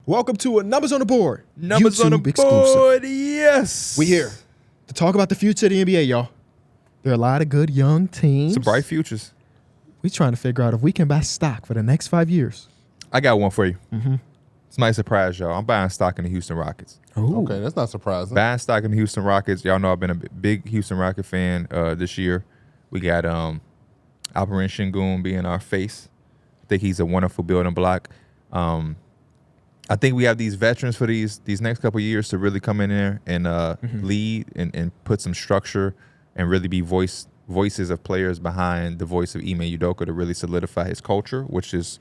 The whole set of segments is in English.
Welcome to a Numbers on the Board. Numbers on the YouTube board, yes. We here to talk about the future of the NBA, y'all. There are a lot of good young teams. Some bright futures. We trying to figure out if we can buy stock for the next 5 years. I got one for you. Mm-hmm. It's my surprise, y'all. I'm buying stock in the Houston Rockets. Ooh. Okay, that's not surprising. Buying stock in the Houston Rockets. Y'all know I've been a big Houston Rocket fan this year. We got Alperen Şengün being our face. I think he's a wonderful building block. I think we have these veterans for these next couple of years to really come in there and lead and put some structure and really be voices of players behind the voice of Ime Udoka to really solidify his culture, which is,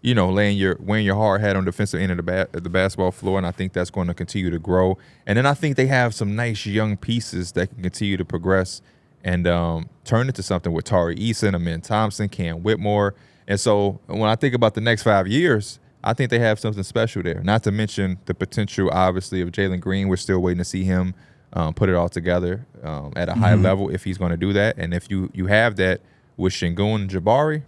you know, wearing your hard hat on the defensive end of the basketball floor, and I think that's going to continue to grow. And then I think they have some nice young pieces that can continue to progress and turn into something with Tari Eason, Amen Thompson, Cam Whitmore. And so when I think about the next 5 years, I think they have something special there. Not to mention the potential, obviously, of Jalen Green. We're still waiting to see him put it all together at a high level if he's going to do that. And if you have that with Şengün and Jabari,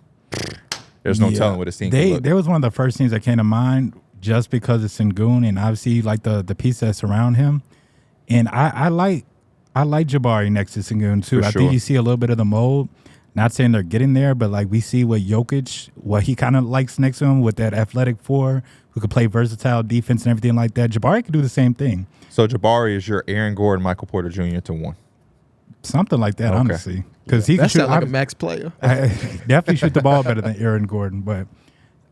there's no telling what his team can look. There was one of the first teams that came to mind just because of Şengün and obviously like the piece that surround him. And I like Jabari next to Şengün too. I think you see a little bit of the mold. Not saying they're getting there, but like we see what Jokic, what he kind of likes next to him with that athletic four who could play versatile defense and everything like that. Jabari could do the same thing. So Jabari is your Aaron Gordon, Michael Porter Jr. to one. Something like that, honestly. Because he can shoot like a max player. Definitely shoot the ball better than Aaron Gordon. But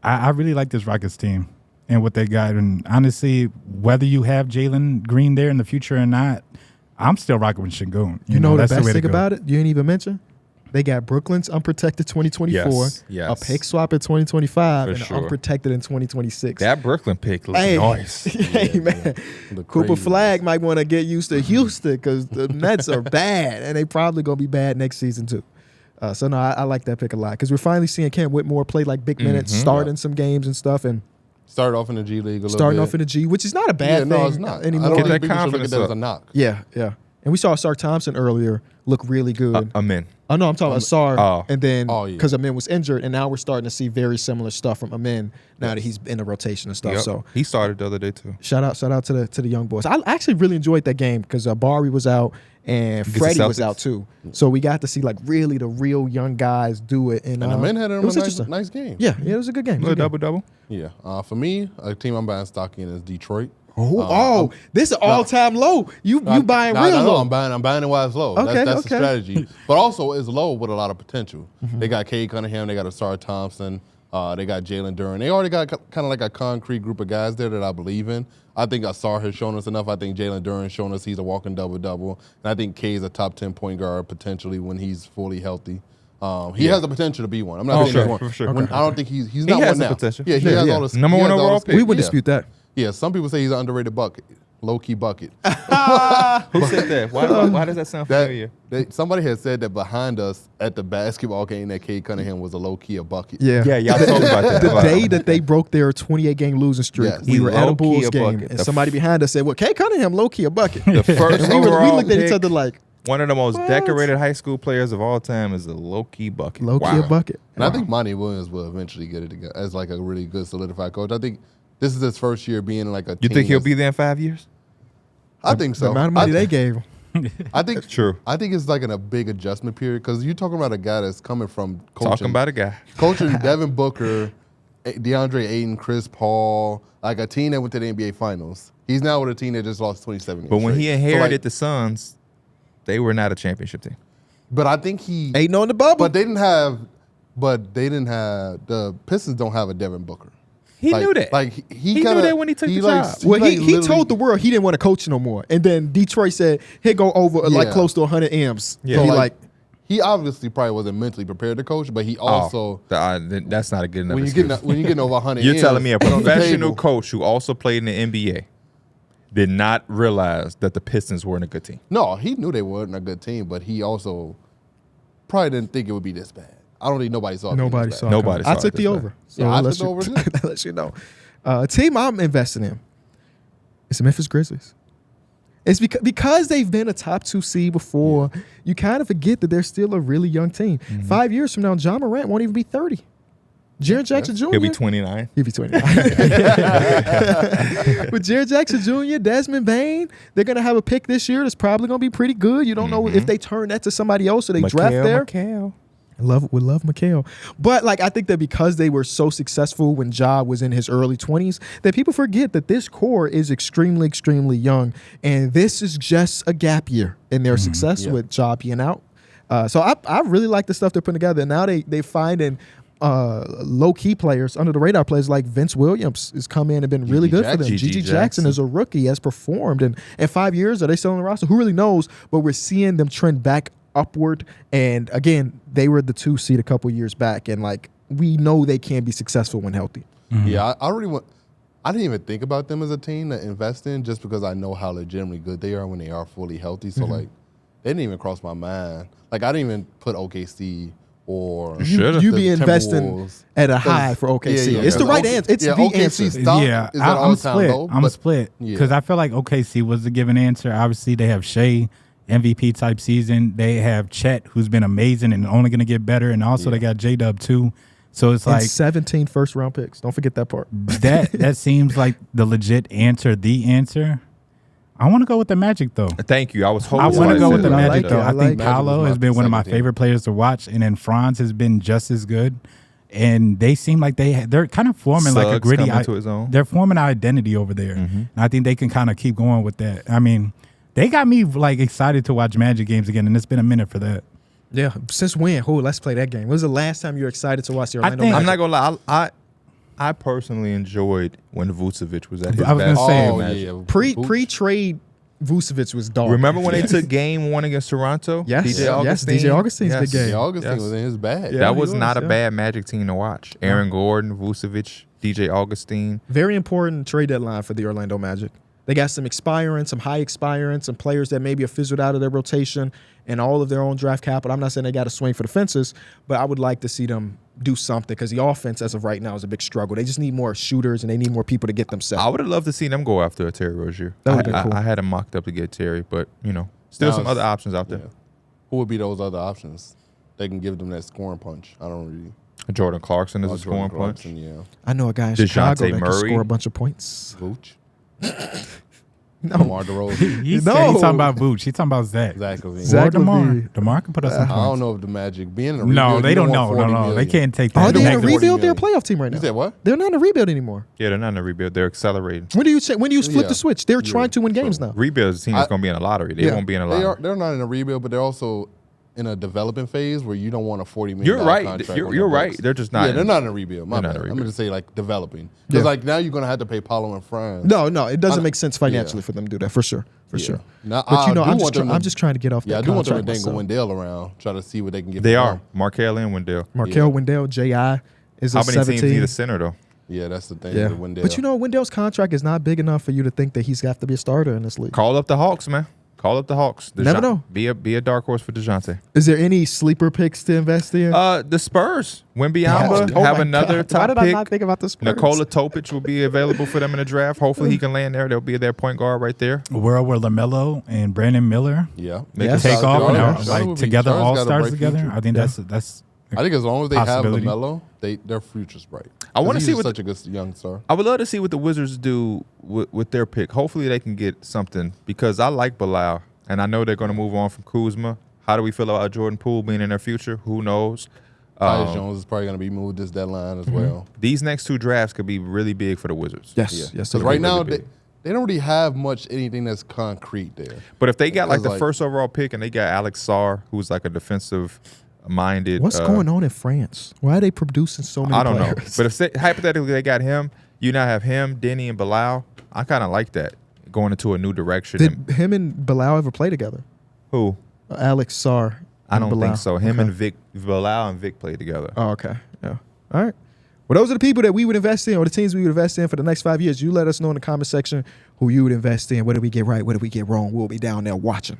I really like this Rockets team and what they got. And honestly, whether you have Jalen Green there in the future or not, I'm still rocking with Şengün. You know that's the best way to thing go. about it? You didn't even mention? They got Brooklyn's unprotected 2024, yes. a pick swap in 2025, and sure. unprotected in 2026. That Brooklyn pick looks nice. Hey, man. Cooper Flag might want to get used to Houston because the Nets are bad, and they probably going to be bad next season too. So, no, I like that pick a lot because we're finally seeing Cam Whitmore play like big minutes, starting some games and stuff, and started off in the G League a little bit. Starting off in the G, which is not a bad thing. No, it's not. Anymore. I don't Get think that people should look confidence at that as up. a knock. Yeah. And we saw Sar Thompson earlier look really good. Amen. Oh, no, I'm talking about Sar. And then yeah. because Amin was injured, and now we're starting to see very similar stuff from Amin now that he's in the rotation and stuff. Yep. So he started the other day too. shout out to the young boys. I actually really enjoyed that game because Bari was out and Freddie was out too. So we got to see like really the real young guys do it. And Amin had it was a nice game. Yeah, it was a good game. Little double. Yeah. For me, a team I'm buying stock in is Detroit. This is all-time low. You buying real low. I'm buying it while it's low. Okay, that's the strategy. But also, it's low with a lot of potential. They got Cade Cunningham. They got Asar Thompson. They got Jalen Duren. They already got kind of like a concrete group of guys there that I believe in. I think Asar has shown us enough. I think Jalen Duren has shown us he's a walking double-double. And I think Cade's a top 10 point guard potentially when he's fully healthy. He has the potential to be one. I'm not saying he's one. For sure. I don't think he's not has one the now. potential. Yeah, he has all the Number he one has all overall the pick. We would yeah. dispute that. Yeah, some people say he's an underrated bucket. Low-key bucket. Who said that? Why does that sound familiar? Somebody had said that behind us at the basketball game that Cade Cunningham was a low-key a bucket. Yeah, y'all talked about that. The day that they broke their 28-game losing streak, Yes. we were at a Low-key Bulls a game, bucket. and somebody behind us said, well, Cade Cunningham low-key a bucket. The first And we overall looked at each pick, other like, one of the most What? decorated high school players of all time is a low-key bucket. low-key a bucket. And I think Monty Williams will eventually get it together as like a really good solidified coach. I think this is his first year being like a You team think he'll be there in 5 years? I think so. The amount of money they gave him. I think That's true. I think it's like in a big adjustment period because you're talking about a guy that's coming from coaching. Talking about a guy. Coaching Devin Booker, DeAndre Ayton, Chris Paul, like a team that went to the NBA Finals. He's now with a team that just lost 27 games. But when he straight. inherited the Suns, they were not a championship team. But I think he Ain't no in the bubble. But they didn't have the Pistons don't have a Devin Booker. He knew that. Like he knew kinda, that when he took the job. Well, he literally- told the world he didn't want to coach no more. And then Detroit said he'd go over like Yeah. close to 100 M's. Yeah. So he So, like, he obviously probably wasn't mentally prepared to coach, but he also That's not a good enough when excuse. you're getting over 100 You're M's, telling me a put on the professional table. coach who also played in the NBA did not realize that the Pistons weren't a good team. No, he knew they weren't a good team, but he also probably didn't think it would be this bad. I don't think nobody saw it. being nobody this saw bad. it. Nobody I saw took it the this over. bad. So Yeah, I that took the over too. that lets you know. A team I'm investing in is the Memphis Grizzlies. It's because they've been a top 2 seed before, you kind of forget that they're still a really young team. 5 years from now, John Morant won't even be 30. Jaren Jackson Jr. He'll be 29. He'll be 29. With Jaren Jackson Jr., Desmond Bain, they're going to have a pick this year that's probably going to be pretty good. You don't know if they turn that to somebody else or they draft there. Would love Mikal. But like I think that because they were so successful when Ja was in his early 20s, that people forget that this core is extremely, extremely young. And this is just a gap year in their success with Ja being out. So I really like the stuff they're putting together. And now they finding low-key players, under-the-radar players like Vince Williams has come in and been really good for them. Gigi Jackson is a rookie, has performed. And in 5 years, are they still on the roster? Who really knows? But we're seeing them trend back upward. And again, they were the 2 seed a couple years back. And like we know they can be successful when healthy. Yeah, I didn't even think about them as a team to invest in just because I know how legitimately good they are when they are fully healthy. So like they didn't even cross my mind. Like I didn't even put OKC or you be investing at a high for OKC. Yeah, it's the right answer. It's the answer. Stock is at I'm split. low, I'm split because I feel like OKC was the given answer. Obviously, they have Shea, MVP type season. They have Chet, who's been amazing and only going to get better, and also they got J-Dub too. So it's like 17 first-round picks. Don't forget that part. That seems like the legit answer, the answer. I want to go with the Magic, though. Thank you. I was hoping. I want to go with the Magic, though. I think Magic Paolo was has been one of my team. favorite players to watch, and then Franz has been just as good. And they seem like they're kind of forming like a gritty. Coming to his own. They're forming an identity over there, and I think they can kind of keep going with that. I mean, they got me like excited to watch Magic games again, and it's been a minute for that. Yeah. Since when? Let's play that game. When was the last time you were excited to watch the Orlando think- Magic? I'm not gonna lie. I personally enjoyed when Vucevic was at his I was gonna best. say, Oh, Magic. yeah. Pre-trade, Vucevic was dog. Remember when they took game 1 against Toronto? Yes. DJ Augustine? Yes, DJ Augustine's big game. Yeah, Augustine Yes. was in his bag. Yeah. That he was was, not a yeah. bad Magic team to watch. Aaron Gordon, Vucevic, DJ Augustine. Very important trade deadline for the Orlando Magic. They got some expiring, some high expiring, some players that maybe are fizzled out of their rotation and all of their own draft capital. I'm not saying they got to swing for the fences, but I would like to see them do something because the offense as of right now is a big struggle. They just need more shooters and they need more people to get them set. I would have loved to see them go after a Terry Rozier. That would've been cool. I had him mocked up to get Terry, but still some other options out there. Yeah. Who would be those other options? They can give them that scoring punch. I don't really. Jordan Clarkson is a Jordan scoring punch. Clarkson, yeah. I know a guy in DeJounte Chicago that can Murray. score a bunch of points. Vooch. No. DeMar DeRozan. He's No. talking about Vooch. He's talking about Zach. Zach LaVine. Zach Or DeMar. LaVine. DeMar can put us in I points. don't know if the Magic being in a rebuild. No, they you don't want know. 40 No, they million. can't take Are that. they in a Negative rebuild? 40 They're a million. playoff team right now. You said what? They're not in a rebuild anymore. Yeah, they're not in a rebuild. They're accelerating. When do you flip Yeah. the switch? They're trying to win games now. Rebuild is a team that's going to be in a lottery. They Yeah. won't be in a They're lottery. not in a rebuild, but they're also in a developing phase where you don't want a $40 million You're right. contract. You're on their right. books. They're just not. Yeah, they're not in a rebuild. My They're not bad. in a I'm rebuild. going to say like developing. Because Yeah. like now you're going to have to pay Paolo and Franz. No, it doesn't I- make sense financially yeah. for them to do that for sure. For sure. Now, But I do I'm want them to- just trying to get off Yeah, I that do want them to contract dangle myself. Wendell around, try to see what they can get. They for are. him. Markelle and Wendell. Markel Wendell, J.I. is a How many 17. teams need a center, though? Yeah, that's the thing Yeah. with Wendell. But Wendell's contract is not big enough for you to think that he's got to be a starter in this league. Call up the Hawks, man. Call up the Hawks. Never know. Be a dark horse for DeJounte. Is there any sleeper picks to invest in? The Spurs. Wembyamba Oh have my another God. Why top did I not pick. think about the Spurs? Nikola Topic will be available for them in the draft. Hopefully he can land there. They'll be their point guard right there. A world where LaMelo and Brandon Miller Yeah. Make Yes. a take off and Charles are would like be- together, Charles all got a stars bright together. future. I think that's. I think as long as they have Possibility. LaMelo, their future's bright. I wanna 'Cause see he's what such a good young star. I would love to see what the Wizards do with their pick. Hopefully they can get something because I like Bilal and I know they're going to move on from Kuzma. How do we feel about Jordan Poole being in their future? Who knows? Tyus Jones is probably going to be moved this deadline as well. These next 2 drafts could be really big for the Wizards. Yes, Yeah. yes. Because they right do. now, big. they don't really have anything that's concrete there. But if they got like Because, the like- first overall pick and they got Alex Sarr, who's like a defensive-minded. What's going on in France? Why are they producing so many I don't know. players? But if hypothetically they got him, you now have him, Denny, and Bilal. I kind of like that going into a new direction. Did him and Bilal ever play together? Who? Alex Sarr. I and don't Bilal. think so. Him Okay. and Vic, Bilal and Vic played together. Oh, okay. Yeah. All right. Well, those are the people that we would invest in, or the teams we would invest in for the next 5 years. You let us know in the comment section who you would invest in. What did we get right? What did we get wrong? We'll be down there watching.